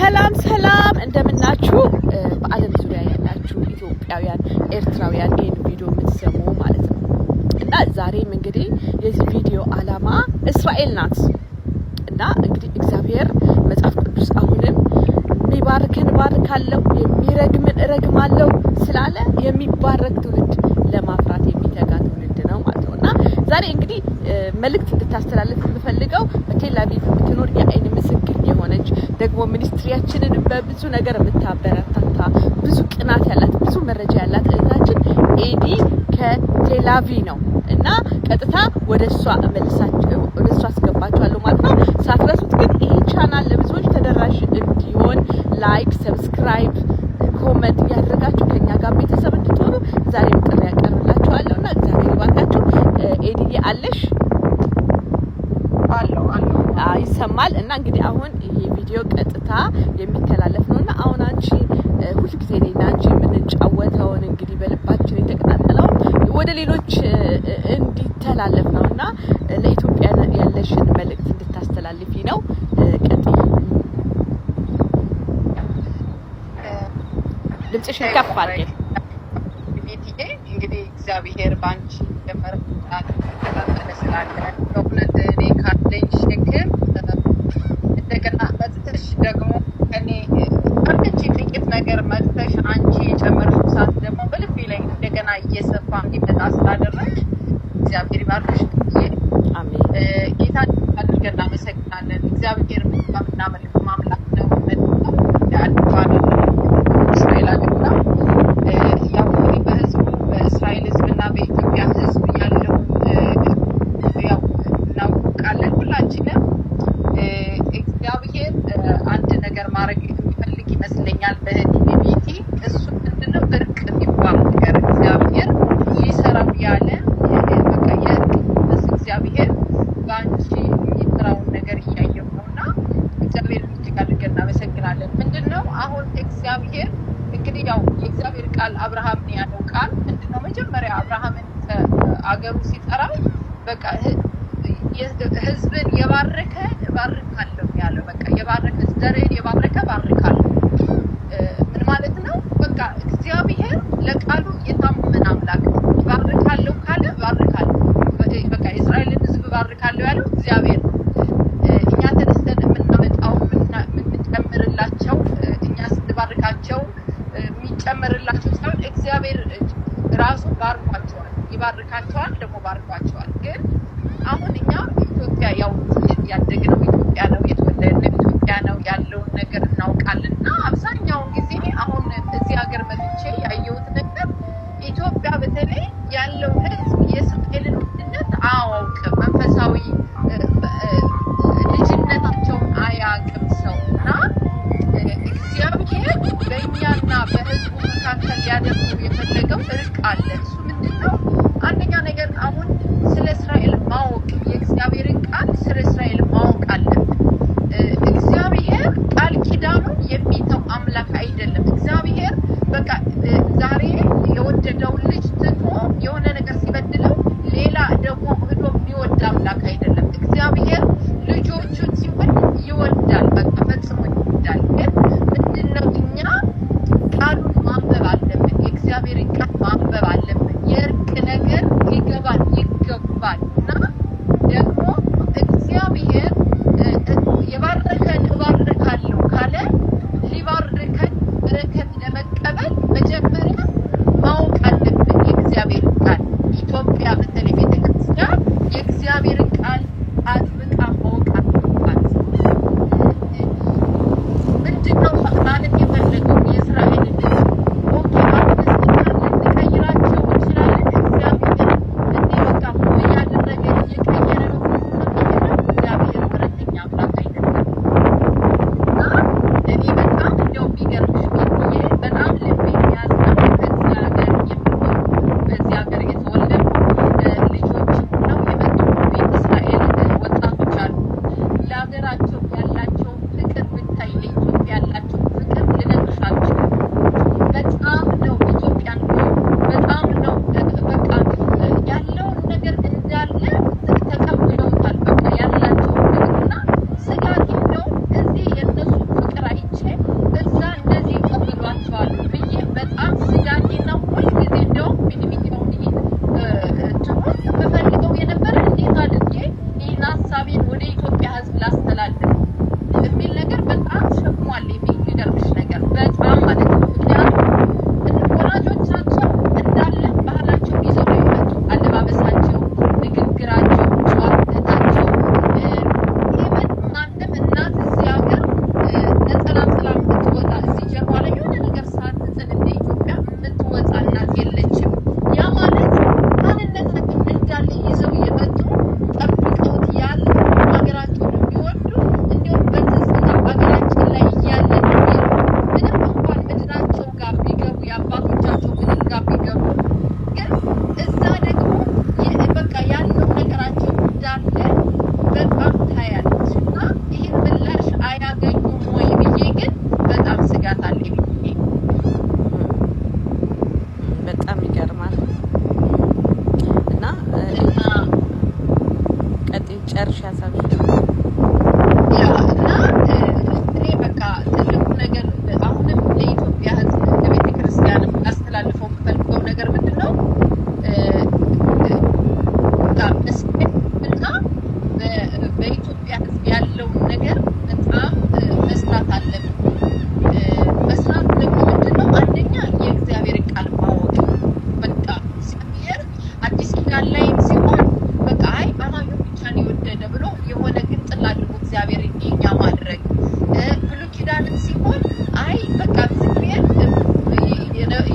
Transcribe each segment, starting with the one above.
ሰላም ሰላም እንደምናችሁ በአለም ዙሪያ ያላችሁ ኢትዮጵያውያን ኤርትራውያን ይሄን ቪዲዮ የምትሰሙ ማለት ነው። እና ዛሬም እንግዲህ የዚህ ቪዲዮ አላማ እስራኤል ናት። እና እንግዲህ እግዚአብሔር መጽሐፍ ቅዱስ አሁንም የሚባርክን ባርካለሁ የሚረግምን እረግማለሁ ስላለ የሚባረክ ትውልድ ለማፍራት የሚተጋ ትውልድ ነው ማለት ነው። እና ዛሬ እንግዲህ መልእክት እንድታስተላልፍ የምፈልገው በቴል አቪቭ የምትኖር የአይን ምስክር የሆነች ደግሞ ሚኒስትሪያችንን በብዙ ነገር የምታበረታታ ብዙ ቅናት ያላት ብዙ መረጃ ያላት እህታችን ኤዲ ከቴል አቪቭ ነው። እና ቀጥታ ወደሷ አስገባችኋለሁ ማለት ነው። ሳትረሱት ግን ይሄ ቻናል ለብዙዎች ተደራሽ እንዲሆን ላይክ፣ ሰብስክራይብ፣ ኮሜንት ያደረጋችሁ ከኛ ጋር ቤተሰብ እንድትሆኑ ዛሬም ጥሪ ያቀርብላችኋለሁ እና እግዚአብሔር ይባርካችሁ። ኤዲዬ አለሽ? አለው ይሰማል። እና እንግዲህ አሁን ይሄ ቪዲዮ ቀጥታ የሚተላለፍ ነውና አሁን አንቺ ሁሉ ጊዜ እኔና አንቺ የምንጫወተውን እንግዲህ በልባችን የተቀጣጠለው ወደ ሌሎች እንዲተላለፍ ነውና ለኢትዮጵያ ያለሽን መልእክት እንድታስተላልፊ ነው። ቀጥይ። ድምጽሽን ከፍ አድርጊ። እንግዲህ እግዚአብሔር ባንቺ ለመርጣት ተቀጣጠለ ስላለ በእውነት እኔ ካለኝ ሸክም እንደገና መጥተሽ ደግሞ እኔ አንቺ ጥቂት ነገር መጥተሽ አንቺ የጨመርሽው ሰዓት ደግሞ በልቤ ላይ እንደገና እየሰፋ እንዲመጣ ስላደረግሽ እግዚአብሔር ይባርክሽ። አሜን። ጌታ አድርገን እናመሰግናለን። እግዚአብሔር የምናመልክ አምላክ ነው። ያድባል እስራኤል አገርና ያው በህዝቡ በእስራኤል ህዝብና በኢትዮጵያ ህዝብ ያለው ያው እናውቃለን ሁላችንም። እግዚአብሔር አንድ ነገር ማድረግ የሚፈልግ ይመስለኛል በህዲቢቲ እሱ ምንድነው እርቅ የሚባል ነገር እግዚአብሔር ይሰራው ያለ በቃ እግዚአብሔር በአንቺ የሚሰራውን ነገር እያየሁ ነውና እግዚአብሔር እጅግ አድርገን እናመሰግናለን። ምንድነው አሁን እግዚአብሔር እንግዲህ ያው የእግዚአብሔር ቃል አብርሃም ያለው ቃል ምንድነው መጀመሪያ አብርሃምን ከአገሩ ሲጠራ በቃ ህዝብን የባረከ ባርካለሁ ያለው በቃ የባረከ ዘርን የባረከ ባርካለሁ ምን ማለት ነው? በቃ እግዚአብሔር ለቃሉ የታመነ አምላክ ባርካለሁ ካለ ባርካለሁ በቃ እስራኤልን ህዝብ ባርካለሁ ያለው እግዚአብሔር እኛ ተነስተን የምናመጣው የምንጨምርላቸው እኛ ስንባርካቸው የሚጨምርላቸው ሳይሆን እግዚአብሔር ራሱ ባርኳቸዋል፣ ይባርካቸዋል፣ ደግሞ ባርኳቸዋል። ግን አሁን እኛ ኢትዮጵያ ያው ያደግነው ኢትዮጵያ ነው፣ የተወለድነው ኢትዮጵያ ነው፣ ያለውን ነገር እናውቃለንና አብዛኛውን ጊዜ አሁን እዚህ ሀገር መጥቼ ያየሁት ነገር ኢትዮጵያ በተለይ ያለው ህዝብ የእስራኤልን ውድነት አያውቅም፣ መንፈሳዊ ልጅነታቸውን አያውቅም ሰውና እግዚአብሔር በእኛና በህዝቡ መካከል ሊያደርጉ የፈለገው እርቅ አለ። እሱ ምንድነው? አንደኛ ነገር አሁን ስለ እስራኤል ማወቅ የእግዚአብሔርን ቃል ስለ እስራኤል ማወቅ አለብን። እግዚአብሔር ቃል ኪዳኑን የሚተው አምላክ አይደለም። እግዚአብሔር በቃ ዛሬ የወደደውን ልጅ ትቶ የሆነ ነገር ሲበድለው ሌላ ደግሞ ሄዶ የሚወድ አምላክ አይደለም። እግዚአብሔር ልጆቹን ሲወድ ይወዳል፣ በቃ ፈጽሞ ይወዳል። ግን ምንድነው እኛ ቃሉን ማንበብ አለብን። የእግዚአብሔርን ቃል ማንበብ አለብን። የእርቅ ነገር ሊገባን ይገባል። እና ደግሞ እግዚአብሔር የባረከን እባርካለሁ ካለ ሊባርከን የሚል ነገር በጣም ሸክሟል። የሚገርምሽ ነገር በጣም ማለት ነው። ምክንያቱም ወላጆቻቸው እንዳለ ባህላቸው ይዘው ነው የመጡ አለባበሳቸው፣ ንግግራቸው፣ ጨዋታቸው ኢቨን ማንም እናት እዚህ ሀገር ነጠላ ጥላ የምትወጣ እዚህ ጀርባ ላይ የሆነ ነገር ሳትጥል እንደ ኢትዮጵያ የምትወጣ እናት የለችም። ያ ማለት ማንነታቸው እንዳለ ይዘው የመጡ ጠብቀውት ያለ ሀገራቸውን የሚወዱ እንዲሁም በትዝታ ሀገራችን ላይ እያለን ምንም እንኳን ምድራቸው ጋር ቢገቡ የአባቶቻቸው ምድር ጋር ቢገቡ ግን እዛ ደግሞ በቃ ያለው ነገራቸው እንዳለ በጣም ታያለች እና ይህን ምላሽ አያገኙም ወይ ብዬ ግን በጣም ስጋት አለኝ። በጣም ይገርማል። እና ቀጥይ ጨርሽ ያሳብሽ እና እኔ በቃ ትልቁ ነገር አሁንም ለኢትዮጵያ ሕዝብ ለቤተ ክርስቲያን አስተላልፈው የምፈልገው ነገር ምንድን ነው? መስና በኢትዮጵያ ሕዝብ ያለውን ነገር በጣም መስራት አለብን። መስራት ደግሞ ምንድን ነው? አንደኛ የእግዚአብሔርን ቃል ማወቅ። በቃ እግዚአብሔር አዲስ ኪዳን ላይም ሲሆን በቃ አይ አማኙ ብቻ ነው የወደደ ብሎ የሆነ ግንጥል አድርጎ እግዚአብሔር የኛ ማድረግ። ብሉይ ኪዳንም ሲሆን አይ በቃ እግዚአብሔር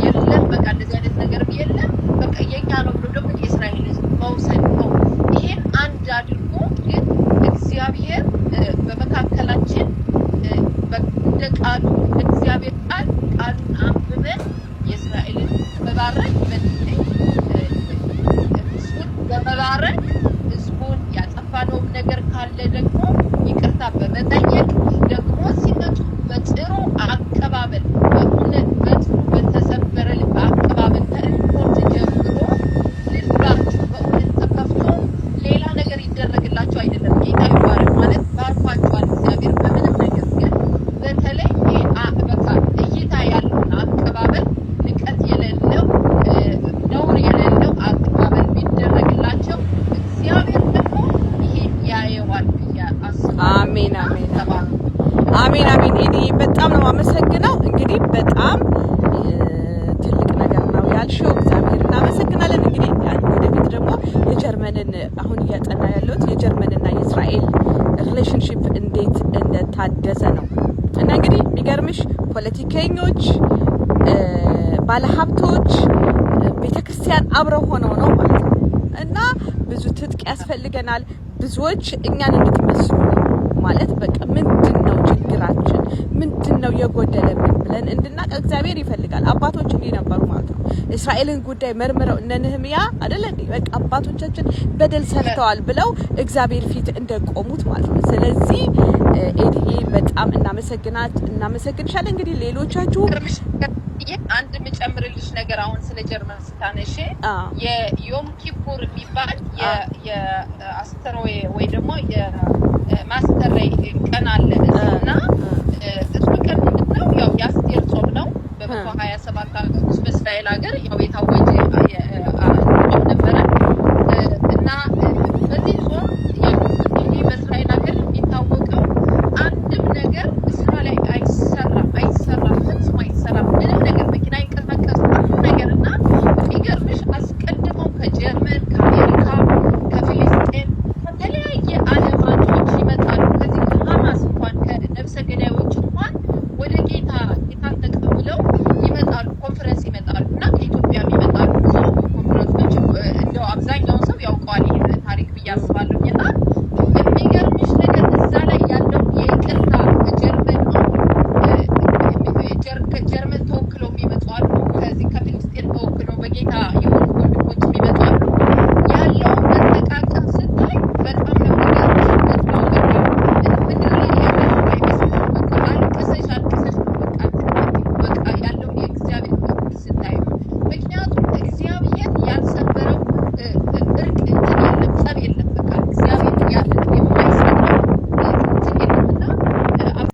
የለም በቃ እንደዚህ አይነት ነገር የለም በቃ የኛ ነው ብሎ ደግሞ የእስራኤል ሕዝብ መውሰድ ነው። ይሄን አንድ አድርጎ ግን እግዚአብሔር በመካከላችን እንደ ቃሉ እግዚአብሔር ቃሉን አንብበን የእስራኤልን መባረክ በተለይ ህዝቡን በመባረክ ህዝቡን ያጠፋነውም ነገር ካለ ደግሞ ይቅርታ በመጠየቅ ደግሞ ሲመጡ በጥሩ አቀባበል በእውነት በጥሩ በተሰበረ ልብ አቀባበል ከሪፖርት ጀምሮ ልባቸው በእውነት ተከፍቶ ሌላ ነገር ይደረግላቸው አይደለም። ጌታ ይባረክ ማለት ባርኳቸዋል እግዚአብሔር በምንም ነገር ግን በተለይ በቃ እይታ ያለውን አቀባበል ንቀት የሌለው ነውር የሌለው አቀባበል ቢደረግላቸው እግዚአብሔር ደግሞ ይሄ ያየዋል ብዬ አስባለሁ። አሜን አሜን አሜን አሜን። እኔ በጣም ነው አመሰግነው። እንግዲህ በጣም ትልቅ ነገር ነው ያልሽው። እግዚአብሔር እናመሰግናለን። እንግዲህ ወደፊት ደግሞ የጀርመንን አሁን እያጠና ያለሁት የጀርመንና የእስራኤል ሪሌሽንሺፕ እንዴት እንደታደሰ ነው እና እንግዲህ የሚገርምሽ ፖለቲከኞች፣ ባለሀብቶች፣ ቤተክርስቲያን አብረው ሆነው ነው ማለት ነው እና ብዙ ትጥቅ ያስፈልገናል። ብዙዎች እኛን እንድትመስሉ ነው ማለት በቃ ምንድነው ችግራችን ምንድነው የጎደለብን ብለን እንድናቅ እግዚአብሔር ይፈልጋል። አባቶች እንዲህ ነበሩ ማለት ነው። እስራኤልን ጉዳይ መርምረው እነ ነህምያ አይደለ እንዴ በቃ አባቶቻችን በደል ሰርተዋል ብለው እግዚአብሔር ፊት እንደቆሙት ማለት ነው። ስለዚህ ኤዲዬ በጣም እናመሰግንሻለን። እንግዲህ ሌሎቻችሁ አንድ የምጨምርልሽ ነገር አሁን ስለ ጀርመን ስታነሺ የዮም ኪፑር የሚባል የአስተሮዌ ወይ ደግሞ የማስተሬይ ቀን አለ እና እሱ ቀን ምንድነው? ያው የአስቴር ጾም ነው። በ127 ዓመት ውስጥ በእስራኤል ሀገር ያው የታወጀ ጾም ነበረ እና በዚህ ጾም በእስራኤል ሀገር የሚታወቀው አንድም ነገር ስራ ላይ